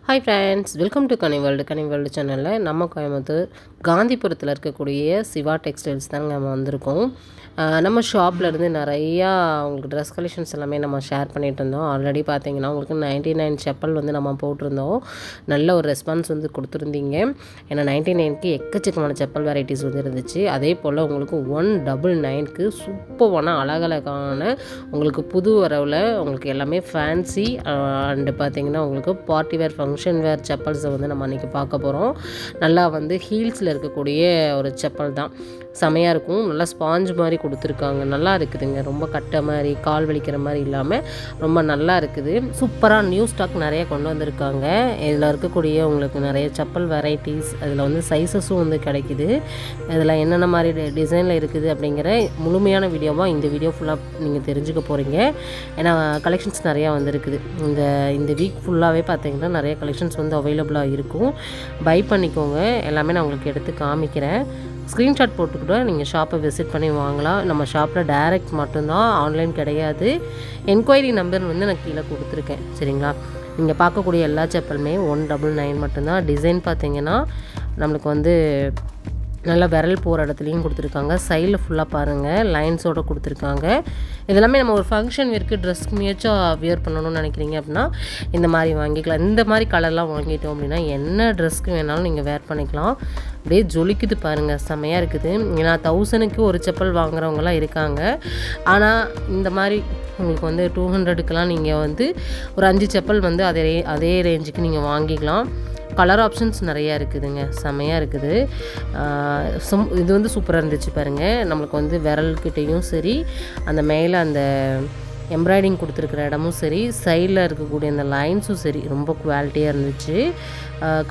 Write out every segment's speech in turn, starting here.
Hi friends, welcome to Ghani world சேனலில் நம்ம கோயம்புத்தூர் காந்திபுரத்தில் இருக்கக்கூடிய சிவா டெக்ஸ்டைல்ஸ் தாங்க நம்ம வந்திருக்கோம். நம்ம ஷாப்பில் இருந்து நிறையா உங்களுக்கு ட்ரெஸ் கலெக்ஷன்ஸ் எல்லாமே நம்ம ஷேர் பண்ணிகிட்டு இருந்தோம். ஆல்ரெடி பார்த்தீங்கன்னா உங்களுக்கு 99 செப்பல் வந்து நம்ம போட்டிருந்தோம். நல்ல ஒரு ரெஸ்பான்ஸ் வந்து கொடுத்துருந்தீங்க. ஏன்னா 99க்கு எக்கச்சக்கமான செப்பல் வெரைட்டிஸ் வந்து இருந்துச்சு. அதே போல் உங்களுக்கு 199க்கு சூப்பரான அழகழகான உங்களுக்கு புது வரவில் உங்களுக்கு எல்லாமே ஃபேன்சி அண்டு பார்த்திங்கன்னா உங்களுக்கு பார்ட்டி வேர் ஃபங்க்ஷன் வேர் செப்பல்ஸை வந்து நம்ம அன்றைக்கி பார்க்க போகிறோம். நல்லா வந்து ஹீல்ஸில் இருக்கக்கூடிய ஒரு செப்பல் தான். செமையாக இருக்கும். நல்லா ஸ்பாஞ்ச் மாதிரி கொடுத்துருக்காங்க. நல்லா இருக்குதுங்க. ரொம்ப கட்டை மாதிரி கால் வலிக்கிற மாதிரி இல்லாமல் ரொம்ப நல்லா இருக்குது. சூப்பராக நியூ ஸ்டாக் நிறைய கொண்டு வந்திருக்காங்க. இதில் இருக்கக்கூடிய உங்களுக்கு நிறைய செப்பல் வெரைட்டிஸ், அதில் வந்து சைஸஸும் வந்து கிடைக்குது. இதில் என்னென்ன மாதிரி டிசைனில் இருக்குது அப்படிங்கிற முழுமையான வீடியோவாக இந்த வீடியோ ஃபுல்லாக நீங்கள் தெரிஞ்சுக்க போகிறீங்க. ஏன்னா கலெக்ஷன்ஸ் நிறையா வந்துருக்குது. இந்த வீக் ஃபுல்லாகவே பார்த்தீங்கன்னா நிறைய கலெக்ஷன்ஸ் வந்து அவைலபிளாக இருக்கும். பை பண்ணிக்கோங்க. எல்லாமே நான் உங்களுக்கு எடுத்து காமிக்கிறேன். ஸ்க்ரீன்ஷாட் போட்டுக்கூட நீங்கள் ஷாப்பை விசிட் பண்ணி வாங்கலாம். நம்ம ஷாப்பில் டைரக்ட் மட்டும்தான், ஆன்லைன் கிடையாது. என்கொயரி நம்பர் வந்து நான் கீழே கொடுத்துருக்கேன். சரிங்களா? நீங்கள் பார்க்கக்கூடிய எல்லா செப்பலுமே 199 மட்டும்தான். டிசைன் பார்த்தீங்கன்னா நம்மளுக்கு வந்து நல்லா விரல் போகிற இடத்துலையும் கொடுத்துருக்காங்க. சைடில் ஃபுல்லாக பாருங்கள் லைன்ஸோடு கொடுத்துருக்காங்க. இதெல்லாமே நம்ம ஒரு ஃபங்க்ஷன் இருக்குது, ட்ரெஸ்க்குமேச்சும் வியர் பண்ணணும்னு நினைக்கிறீங்க அப்படின்னா இந்த மாதிரி வாங்கிக்கலாம். இந்த மாதிரி கலர்லாம் வாங்கிட்டோம் அப்படின்னா என்ன ட்ரெஸ்க்கு வேணாலும் நீங்கள் வேர் பண்ணிக்கலாம். அப்படியே ஜொலிக்குது பாருங்கள், செமையாக இருக்குது. ஏன்னா 1000க்கு ஒரு செப்பல் வாங்குறவங்களாம் இருக்காங்க. ஆனால் இந்த மாதிரி உங்களுக்கு வந்து 200க்கெலாம் நீங்கள் வந்து ஒரு 5 செப்பல் வந்து அதே ரேஞ்சுக்கு நீங்கள் வாங்கிக்கலாம். கலர் ஆப்ஷன்ஸ் நிறையா இருக்குதுங்க. செமையாக இருக்குது. இது வந்து சூப்பராக இருந்துச்சு பாருங்கள். நம்மளுக்கு வந்து விரல்கிட்டையும் சரி, அந்த மேலே அந்த எம்ப்ராய்டிங் கொடுத்துருக்குற இடமும் சரி, சைடில் இருக்கக்கூடிய அந்த லைன்ஸும் சரி ரொம்ப குவாலிட்டியாக இருந்துச்சு.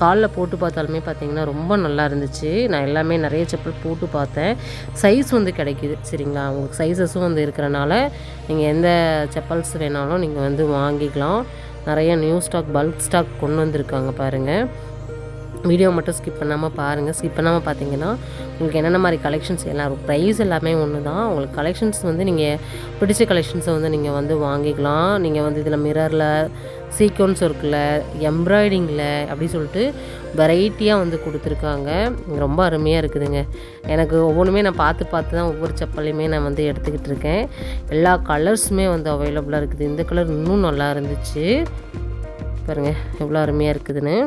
காலில் போட்டு பார்த்தாலுமே பார்த்திங்கன்னா ரொம்ப நல்லா இருந்துச்சு. நான் எல்லாமே நிறைய செப்பல் போட்டு பார்த்தேன். சைஸ் வந்து கிடைக்கிது. சரிங்களா? உங்களுக்கு சைஸஸும் வந்து இருக்கிறனால நீங்கள் எந்த செப்பல்ஸ் வேணாலும் நீங்கள் வந்து வாங்கிக்கலாம். நிறைய நியூ ஸ்டாக், பல்க் ஸ்டாக் கொண்டு வந்திருக்காங்க பாருங்கள். வீடியோ மட்டும் ஸ்கிப் பண்ணாமல் பாருங்கள். ஸ்கிப் பண்ணாமல் பார்த்தீங்கன்னா உங்களுக்கு என்னென்ன மாதிரி கலெக்ஷன்ஸ் எல்லாம் ப்ரைஸ் எல்லாமே ஒன்று தான். உங்களுக்கு கலெக்ஷன்ஸ் வந்து நீங்கள் பிடிச்ச கலெக்ஷன்ஸை வந்து நீங்கள் வந்து வாங்கிக்கலாம். நீங்கள் வந்து இதில் மிரரில் சீக்வன்ஸ் ஒர்க்கில், எம்ப்ராய்டிங்கில் அப்படி சொல்லிட்டு வெரைட்டியாக வந்து கொடுத்துருக்காங்க. ரொம்ப அருமையாக இருக்குதுங்க. எனக்கு ஒவ்வொன்றுமே நான் பார்த்து தான் ஒவ்வொரு செப்பலையுமே நான் வந்து எடுத்துக்கிட்டு இருக்கேன். எல்லா கலர்ஸுமே வந்து அவைலபிளாக இருக்குது. இந்த கலர் இன்னும் நல்லா இருந்துச்சு பாருங்கள், எவ்வளோ அருமையாக இருக்குதுன்னு.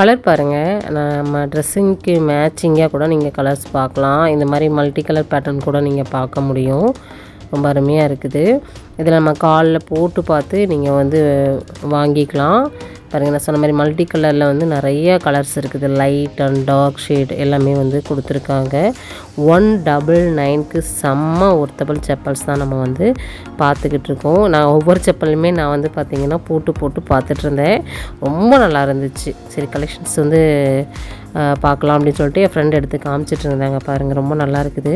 கலர் பாருங்கள், நம்ம ட்ரெஸ்ஸிங்க்கு மேட்சிங்காக கூட நீங்கள் கலர்ஸ் பார்க்கலாம். இந்த மாதிரி மல்டி கலர் பேட்டர்ன் கூட நீங்கள் பார்க்க முடியும். ரொம்ப அருமையாக இருக்குது. இதில் நம்ம காலில் போட்டு பார்த்து நீங்கள் வந்து வாங்கிக்கலாம். பாருங்கள், நான் சொன்ன மாதிரி மல்டி கலரில் வந்து நிறைய கலர்ஸ் இருக்குது. லைட் அண்ட் டார்க் ஷேட் எல்லாமே வந்து கொடுத்துருக்காங்க. 199க்கு செம்ம ஒர்த்தபிள் செப்பல்ஸ் தான் நம்ம வந்து பார்த்துக்கிட்டு இருக்கோம். நான் ஒவ்வொரு செப்பலுமே நான் வந்து பார்த்திங்கன்னா போட்டு பார்த்துட்டு இருந்தேன். ரொம்ப நல்லா இருந்துச்சு. சரி, கலெக்ஷன்ஸ் வந்து பார்க்கலாம் அப்படின்னு சொல்லிட்டு என் ஃப்ரெண்ட் எடுத்து காமிச்சிட்டு இருந்தாங்க. பாருங்கள், ரொம்ப நல்லா இருக்குது.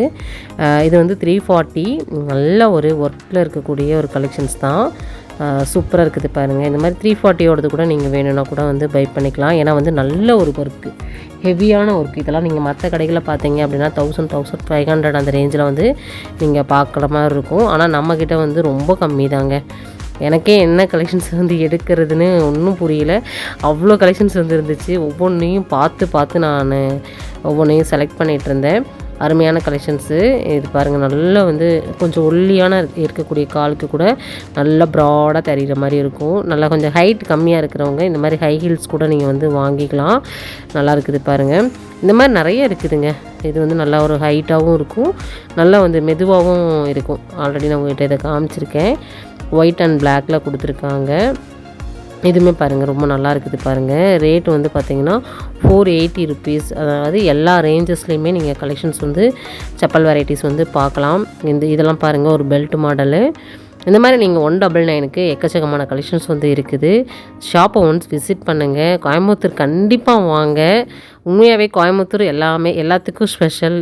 இது வந்து 340 நல்ல ஒரு ஒர்க்கில் இருக்கக்கூடிய ஒரு கலெக்ஷன்ஸ் தான். சூப்பராக இருக்குது பாருங்கள். இந்த மாதிரி 340ஓடது கூட நீங்கள் வேணும்னா கூட வந்து பை பண்ணிக்கலாம். ஏன்னா வந்து நல்ல ஒரு ஒர்க்கு, ஹெவியான ஒர்க். இதெல்லாம் நீங்கள் மற்ற கடைகளில் பார்த்தீங்க அப்படின்னா 1500 அந்த ரேஞ்சில் வந்து நீங்கள் பார்க்குற மாதிரி இருக்கும். ஆனால் நம்மக்கிட்ட வந்து ரொம்ப கம்மி தாங்க. எனக்கே என்ன கலெக்ஷன்ஸ் வந்து எடுக்கிறதுன்னு ஒன்றும் புரியல. அவ்வளோ கலெக்ஷன்ஸ் வந்து இருந்துச்சு. ஒவ்வொன்றையும் பார்த்து நான் ஒவ்வொன்றையும் செலக்ட் பண்ணிகிட்டு இருந்தேன். அருமையான கலெக்ஷன்ஸு. இது பாருங்கள், நல்லா வந்து கொஞ்சம் ஒல்லியான இருக்கக்கூடிய காலுக்கு கூட நல்லா ப்ராடாக தெரிகிற மாதிரி இருக்கும். நல்லா கொஞ்சம் ஹைட் கம்மியாக இருக்கிறவங்க இந்த மாதிரி ஹை ஹீல்ஸ் கூட நீங்கள் வந்து வாங்கிக்கலாம். நல்லா இருக்குது பாருங்கள். இந்த மாதிரி நிறைய இருக்குதுங்க. இது வந்து நல்லா ஒரு ஹைட்டாகவும் இருக்கும், நல்லா வந்து மெதுவாகவும் இருக்கும். ஆல்ரெடி நான் உங்கள்கிட்ட இதை காமிச்சிருக்கேன். ஒயிட் அண்ட் பிளாக்கில் கொடுத்துருக்காங்க. இதுவுமே பாருங்கள், ரொம்ப நல்லா இருக்குது பாருங்கள். ரேட்டு வந்து பார்த்திங்கன்னா 480 ருபீஸ். அதாவது எல்லா ரேஞ்சஸ்லேயுமே நீங்கள் கலெக்ஷன்ஸ் வந்து செப்பல் வெரைட்டிஸ் வந்து பார்க்கலாம். இதெல்லாம் பாருங்கள், ஒரு பெல்ட் மாடலு. இந்த மாதிரி நீங்கள் 199க்கு எக்கச்சக்கமான கலெக்ஷன்ஸ் வந்து இருக்குது. ஷாப்பை ஒன்ஸ் விசிட் பண்ணுங்கள். கோயம்புத்தூர் கண்டிப்பாக வாங்க. உண்மையாகவே கோயம்புத்தூர் எல்லாத்துக்கும் ஸ்பெஷல்.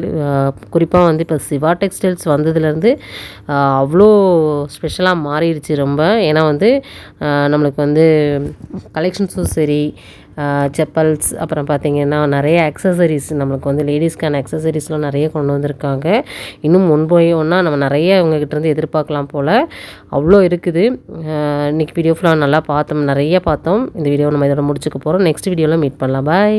குறிப்பாக வந்து இப்போ சிவா டெக்ஸ்டைல்ஸ் வந்ததுலேருந்து அவ்வளோ ஸ்பெஷலாக மாறிடுச்சு ரொம்ப. ஏன்னா வந்து நம்மளுக்கு வந்து கலெக்ஷன்ஸும் சரி, செப்பல்ஸ், அப்புறம் பார்த்திங்கன்னா நிறைய அக்சசரிஸ், நம்மளுக்கு வந்து லேடிஸ்க்கான அக்சசரிஸ்லாம் நிறைய கொண்டு வந்திருக்காங்க. இன்னும் ஒன்றா நம்ம நிறைய இவங்ககிட்டேருந்து எதிர்பார்க்கலாம் போல். அவ்வளோ இருக்குது. இன்றைக்கி வீடியோ ஃபுல்லாக நல்லா பார்த்தோம், நிறைய பார்த்தோம். இந்த வீடியோ நம்ம இதோட முடிச்சுக்க போகிறோம். நெக்ஸ்ட் வீடியோவில் மீட் பண்ணலாம். பாய்.